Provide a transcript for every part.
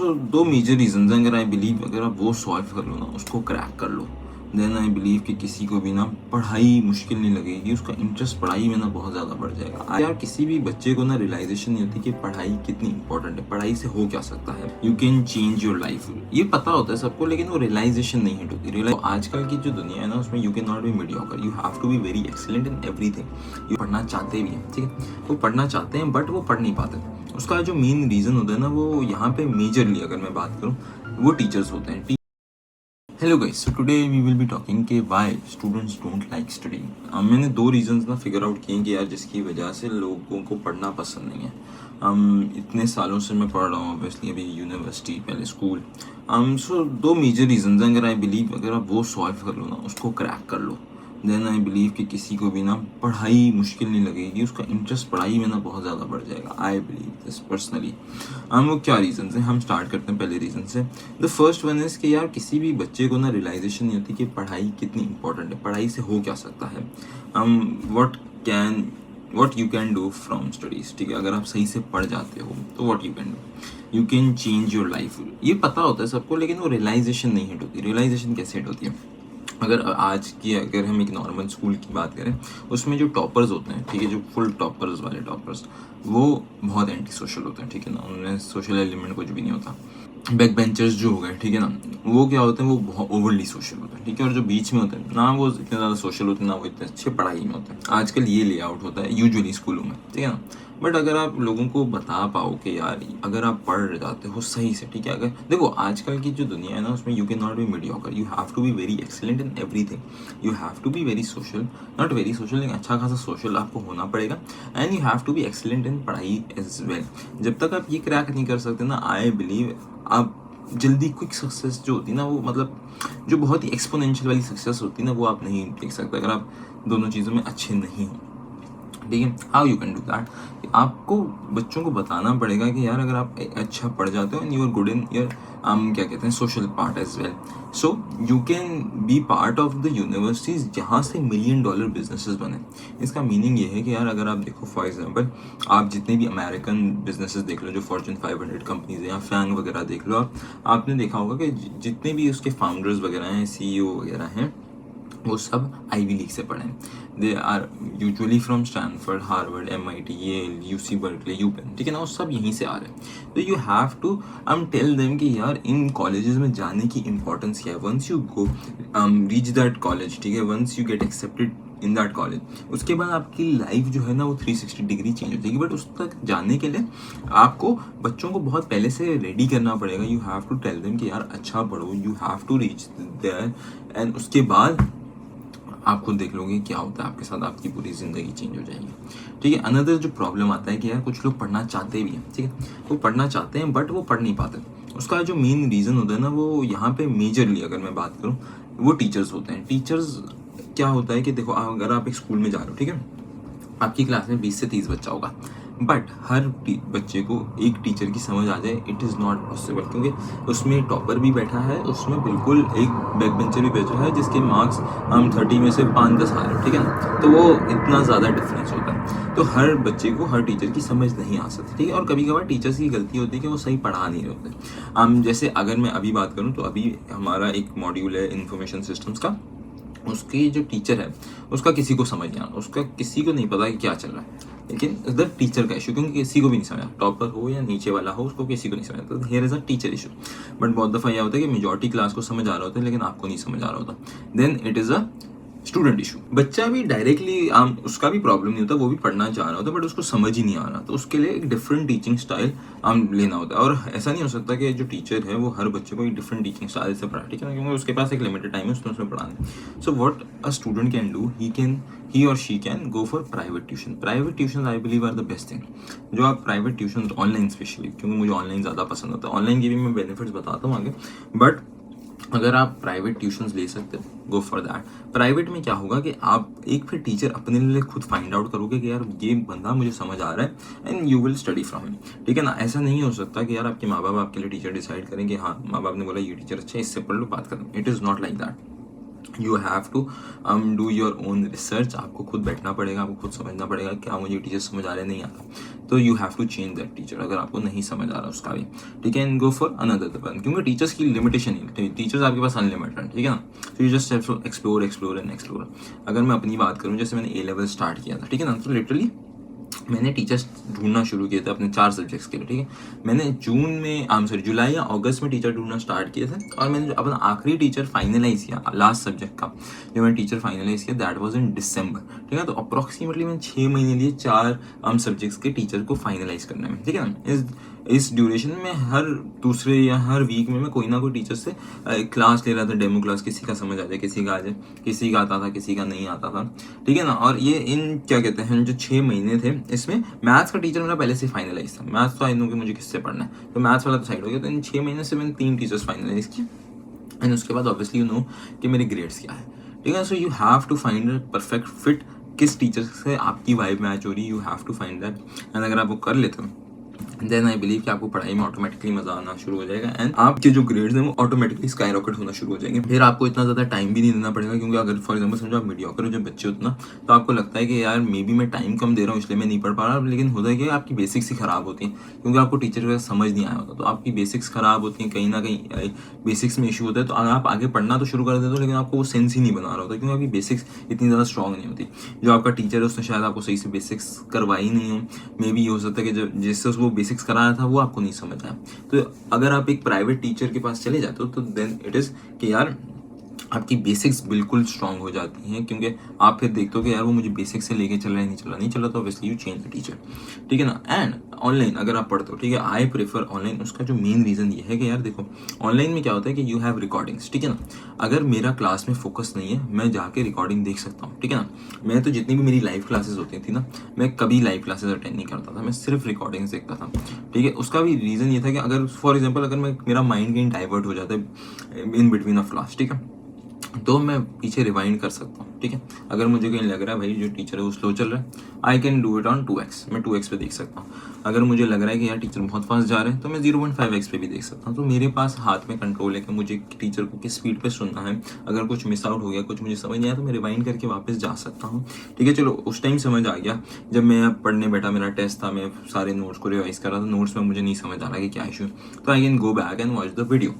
सो दो major reasons हैं। अगर आई बिलीव अगर आप वो सॉल्व कर लो ना, उसको क्रैक कर लो, देन आई बिलीव कि किसी को भी ना पढ़ाई मुश्किल नहीं लगेगी, उसका इंटरेस्ट पढ़ाई में ना बहुत ज़्यादा बढ़ जाएगा। यार किसी भी बच्चे को ना रियलाइजेशन नहीं होती कि पढ़ाई कितनी इंपॉर्टेंट है, पढ़ाई से हो क्या सकता है, you can change your life. ये पता होता है सबको, लेकिन वो रियलाइजेशन नहीं हिट होती। आजकल की जो दुनिया है ना, उसमें you can not be mediocre, you have to be very excellent in everything. You पढ़ना चाहते भी हैं, ठीक है, वो पढ़ना चाहते हैं बट वो पढ़ नहीं पाते। उसका जो मेन रीज़न होता है ना, वो यहाँ पे मेजरली अगर मैं बात करूँ, वो टीचर्स होते हैं। Hello guys, so today we will be talking के why students don't like studying. मैंने दो रीजंस ना फिगर आउट किए कि यार जिसकी वजह से लोगों को पढ़ना पसंद नहीं है। इतने सालों से मैं पढ़ रहा हूँ, ऑब्वियसली अभी यूनिवर्सिटी, पहले स्कूल। सो दो मेजर रीजंस हैं। अगर आई बिलीव अगर आप वो सॉल्व कर लो ना, उसको क्रैक कर लो, देन आई बिलीव कि किसी को भी ना पढ़ाई मुश्किल नहीं लगेगी, उसका इंटरेस्ट पढ़ाई में ना बहुत ज़्यादा बढ़ जाएगा। I believe this personally. वो क्या रीज़न है, हम स्टार्ट करते हैं पहले रीज़न से। द फर्स्ट वन इज़ कि यार किसी भी बच्चे को ना रियलाइजेशन नहीं होती कि पढ़ाई कितनी इंपॉर्टेंट है, पढ़ाई से हो क्या सकता है, what you can do from studies. ठीक है, अगर आप सही से पढ़ जाते हो तो what you can do, you can change your life. ये पता होता है सबको, लेकिन वो रियलाइजेशन नहीं हिट होती। रियलाइजेशन कैसे हिट होती है? अगर हम एक नॉर्मल स्कूल की बात करें, उसमें जो टॉपर्स होते हैं, ठीक है, जो फुल टॉपर्स वाले टॉपर्स, वो बहुत एंटी सोशल होते हैं, ठीक है ना, उनमें सोशल एलिमेंट कुछ भी नहीं होता। बैक बेंचर्स जो हो गए, ठीक है ना, वो क्या होते हैं, वो बहुत ओवरली सोशल होते हैं, ठीक है। और जो बीच में होते हैं ना, वो इतने ज़्यादा सोशल होते हैं ना, वो इतने अच्छे पढ़ाई में होते हैं। आजकल ये लेआउट होता है यूजुअली स्कूलों में, ठीक है ना। बट अगर आप लोगों को बता पाओ कि यार अगर आप पढ़ जाते हो सही से, ठीक है, अगर देखो आजकल की जो दुनिया है ना, उसमें you can not be mediocre, you have to be very excellent in everything, you have to be very social, not very social लेकिन अच्छा खासा सोशल आपको होना पड़ेगा, and you have to be excellent in पढ़ाई एज वेल। जब तक आप ये क्रैक नहीं कर सकते ना, आई बिलीव आप जल्दी क्विक सक्सेस जो होती है ना, वो मतलब जो बहुत ही एक्सपोनेंशियल वाली सक्सेस होती है ना, वो आप नहीं देख सकते अगर आप दोनों चीज़ों में अच्छे नहीं हो, ठीक है। How you can do that, आपको बच्चों को बताना पड़ेगा कि यार अगर आप अच्छा पढ़ जाते हो and you are good in your क्या कहते हैं, social part as well, so you can be part of the universities जहाँ से $1 मिलियन बिजनेसेस बने। इसका मीनिंग ये है कि यार अगर आप देखो, फॉर एग्जांपल आप जितने भी अमेरिकन बिजनेसेस देख लो, जो फॉर्च्यून 500 कंपनीज हैं, या फैंग वगैरह देख लो, आपने देखा होगा कि जितने भी उसके फाउंडर्स वगैरह हैं, CEO वगैरह हैं, वो सब आईवी लीग से पढ़े हैं। They are usually from Stanford, Harvard, MIT, Yale, UC Berkeley, UPenn, ठीक है ना, वो सब यहीं से आ रहे हैं। तो you have to tell them कि यार इन कॉलेजेस में जाने की इंपॉर्टेंस क्या है। Once you go reach that college, ठीक है, once you get accepted in that college, उसके बाद आपकी लाइफ जो है ना, वो 360 डिग्री चेंज हो जाएगी। बट उस तक जाने के लिए आपको बच्चों को बहुत पहले से रेडी करना पड़ेगा। You have to tell them कि यार अच्छा पढ़ो, you have to reach there, and उसके बाद आप खुद देख लोगे क्या होता है आपके साथ, आपकी पूरी ज़िंदगी चेंज हो जाएगी, ठीक है। अनदर जो प्रॉब्लम आता है कि यार कुछ लोग पढ़ना चाहते भी हैं, ठीक है, वो पढ़ना चाहते हैं बट वो पढ़ नहीं पाते। उसका जो मेन रीज़न होता है ना, वो यहाँ पे मेजरली अगर मैं बात करूँ, वो टीचर्स होते हैं। टीचर्स क्या होता है कि देखो, अगर आप एक स्कूल में जा रहे हो, ठीक है, आपकी क्लास में 20 से 30 बच्चा होगा, बट हर बच्चे को एक टीचर की समझ आ जाए, इट इज़ नॉट पॉसिबल, क्योंकि उसमें टॉपर भी बैठा है, उसमें बिल्कुल एक बैक बेंचर भी बैठा है जिसके मार्क्स हम 30 में से 5-10 आ रहे हैं, ठीक है ना। तो वो इतना ज़्यादा डिफरेंस होता है, तो हर बच्चे को हर टीचर की समझ नहीं आ सकती, ठीक है। और कभी कभार टीचर्स की गलती होती है कि वो सही पढ़ा नहीं रहे होते। जैसे अगर मैं अभी बात करूँ, तो अभी हमारा एक मॉड्यूल है इंफॉर्मेशन सिस्टम्स का, उसकी जो टीचर है उसका किसी को समझ नहीं आ रहा, उसका किसी को नहीं पता कि क्या चल रहा है, लेकिन इधर टीचर का इशू, क्योंकि किसी को भी नहीं समझ, टॉपर हो या नीचे वाला हो, उसको किसी को नहीं समझ आता। Here is a teacher issue. But बहुत दफ़ा यह होता है कि मेजॉरिटी क्लास को समझ आ रहा होता है, लेकिन आपको नहीं समझ आ रहा होता, then it is a student issue. बच्चा भी डायरेक्टली उसका भी प्रॉब्लम नहीं होता, वो भी पढ़ना चाह रहा होता, बट उसको समझ ही नहीं आ रहा, तो उसके लिए एक डिफरेंट टीचिंग स्टाइल लेना होता है। और ऐसा नहीं हो सकता कि जो टीचर है वो हर बच्चे को एक डिफरेंट टीचिंग स्टाइल से पढ़ा, ठीक है ना, क्योंकि उसके पास एक लिमिटेड टाइम है उसमें पढ़ाने। So what a student can do, he और she can go for private tuition. Private tuition I believe are the best thing. जो आप प्राइवेट ट्यूशन ऑनलाइन, स्पेशली क्योंकि मुझे ऑनलाइन ज़्यादा पसंद आता है, ऑनलाइन की भी मैं बेनिफिट्स बताता हूँ आगे, बट अगर आप प्राइवेट ट्यूशन्स ले सकते हो, गो फॉर दैट। प्राइवेट में क्या होगा कि आप एक फिर टीचर अपने लिए खुद फाइंड आउट करोगे कि यार ये बंदा मुझे समझ आ रहा है, and you will study from him, ठीक है ना। ऐसा नहीं हो सकता कि यार आपके माँ बाप आपके लिए टीचर डिसाइड करें कि हाँ, माँ बाप ने बोला ये टीचर अच्छा है, इससे पढ़ लो, बात करें। It is not like that. You have to do your own research. आपको खुद बैठना पड़ेगा, आपको खुद समझना पड़ेगा क्या मुझे टीचर समझ आ रहे नहीं आता, तो you have to change that teacher अगर आपको नहीं समझ आ रहा उसका भी, ठीक है, and go for another one, क्योंकि टीचर्स की लिमिटेशन नहीं, टीचर्स आपके पास अनलिमिटेड, ठीक है ना। तो you just have to explore explore and explore. अगर मैं अपनी बात करूँ, जैसे मैंने A लेवल स्टार्ट किया था, ठीक है ना, तो लिटरली मैंने टीचर्स ढूंढना शुरू किए थे अपने 4 सब्जेक्ट्स के लिए, ठीक है। मैंने जुलाई या अगस्त में टीचर ढूंढना स्टार्ट किए थे, और मैंने जो अपना आखिरी टीचर फाइनलाइज किया लास्ट सब्जेक्ट का, जो मैंने टीचर फाइनलाइज किया दैट वाज इन दिसंबर, ठीक है। तो अप्रॉक्सीमेटली मैंने 6 महीने लिए 4 सब्जेक्ट्स के टीचर को फाइनलाइज करने में, ठीक है ना। इस ड्यूरेशन में हर दूसरे या हर वीक में मैं कोई ना कोई टीचर से क्लास ले रहा था, डेमो क्लास, किसी का समझ आ जाए, किसी का आ जाए, किसी का आता था, किसी का नहीं आता था, ठीक है ना। और ये इन क्या कहते हैं जो 6 महीने थे, इसमें मैथ्स का टीचर मेरा पहले से फाइनलाइज था। मैथ्स तो आई नो कि मुझे किससे पढ़ना है, तो मैथ्स वाला तो साइड हो गया। तो इन 6 महीने से मैंने 3 टीचर्स फाइनलाइज किए, एंड उसके बाद ऑब्वियसली यू नो कि मेरे ग्रेड्स क्या है, ठीक है। So you have to find perfect fit, किस टीचर से आपकी वाइब मैच हो रही है, you have to find that, and अगर आप वो कर लेते हो देन आई बिलीव कि आपको पढ़ाई में ऑटोमेटिकली मजा आना शुरू हो जाएगा, एंड आपके जो ग्रेड्स हैं वो ऑटोमेटिकली स्काई रॉकेट होना शुरू हो जाएंगे। फिर आपको इतना ज़्यादा टाइम भी नहीं देना पड़ेगा, क्योंकि अगर फॉर एग्जांपल समझो आप मीडियोकर हो जब बच्चे होते ना, तो आपको लगता है कि यार मे बी मैं टाइम कम दे रहा हूँ इसलिए मैं नहीं पढ़ पा रहा, लेकिन होता है कि आपकी बेसिक्स ही खराब होती हैं, क्योंकि आपको टीचर का समझ नहीं आया होता, तो आपकी बेसिक्स खराब होती हैं, कहीं ना कहीं बेसिक्स में इशू होता है। तो अगर आप आगे पढ़ना तो शुरू कर देते हो, लेकिन आपको वो सेंस ही नहीं बना रहा होता, क्योंकि आपकी बेसिक्स इतनी ज़्यादा स्ट्रॉग नहीं होती। जो आपका टीचर है उसने शायद आपको सही से बेसिक्स करवाई नहीं हो, मे बी हो सकता है कि जिससे उसको बेसिक्स कराया था वो आपको नहीं समझ आया। तो अगर आप एक प्राइवेट टीचर के पास चले जाते हो तो देन इट इज़ कि यार आपकी बेसिक्स बिल्कुल स्ट्रांग हो जाती हैं, क्योंकि आप फिर देखते हो कि यार वो मुझे बेसिक्स से लेके चल रहा है, नहीं चला तो obviously you change the teacher, ठीक है ना। एंड ऑनलाइन अगर आप पढ़ते हो, ठीक है, आई प्रेफर ऑनलाइन। उसका जो मेन रीज़न ये है कि यार देखो ऑनलाइन में क्या होता है कि यू हैव रिकॉर्डिंग्स, ठीक है ना। अगर मेरा क्लास में फोकस नहीं है, मैं जाके रिकॉर्डिंग देख सकता हूँ, ठीक है ना। मैं तो जितनी भी मेरी लाइव क्लासेस होती थी ना, मैं कभी लाइव क्लासेस अटेंड नहीं करता था, मैं सिर्फ रिकॉर्डिंग्स देखता था, ठीक है। उसका भी रीज़न ये था कि अगर फॉर एग्जाम्पल अगर मेरा माइंड कहीं डाइवर्ट हो जाता है इन बिटवीन ऑफ क्लास, ठीक है, तो मैं पीछे रिवाइंड कर सकता हूँ, ठीक है। अगर मुझे कहीं लग रहा है भाई जो टीचर है वो स्लो चल रहा है, I can do it on 2x, मैं 2x पे देख सकता हूँ। अगर मुझे लग रहा है कि यार टीचर बहुत फास्ट जा रहे हैं, तो मैं 0.5x पे भी देख सकता हूँ। तो मेरे पास हाथ में कंट्रोल है कि मुझे टीचर को किस स्पीड पे सुनना है। अगर कुछ मिस आउट हो गया, कुछ मुझे समझ नहीं आया, तो मैं रिवाइंड करके वापस जा सकता हूँ, ठीक है। चलो उस टाइम समझ आ गया, जब मैं पढ़ने बैठा, मेरा टेस्ट था, मैं सारे नोट्स को रिवाइज कर रहा था, नोट्स में मुझे नहीं समझ आ रहा कि क्या इशू, तो I can go back and watch the video.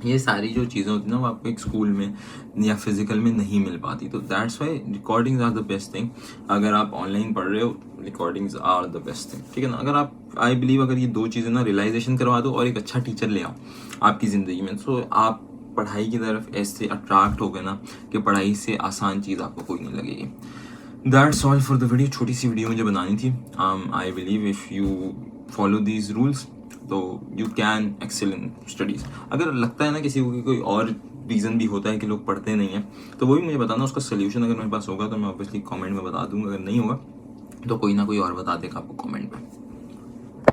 ये सारी जो चीज़ें होती हैं ना वो आपको एक स्कूल में या फिजिकल में नहीं मिल पाती, तो that's why recordings are the best thing. अगर आप ऑनलाइन पढ़ रहे हो, recordings are the best thing, ठीक है ना। अगर आप आई बिलीव अगर ये 2 चीज़ें ना रियलाइजेशन करवा दो और एक अच्छा टीचर ले आओ आपकी ज़िंदगी में, तो आप पढ़ाई की तरफ ऐसे अट्रैक्ट हो गए ना कि पढ़ाई से आसान चीज़ आपको कोई नहीं लगेगी। That's all for the video. छोटी सी वीडियो मुझे बनानी थी। I believe if you follow these rules तो you can excel in studies. अगर लगता है ना किसी को कि कोई और रीज़न भी होता है कि लोग पढ़ते नहीं हैं, तो वो भी मुझे बताना, उसका सोल्यूशन अगर मेरे पास होगा तो मैं ऑब्वियसली कमेंट में बता दूंगा, अगर नहीं होगा तो कोई ना कोई और बता देगा आपको कमेंट में।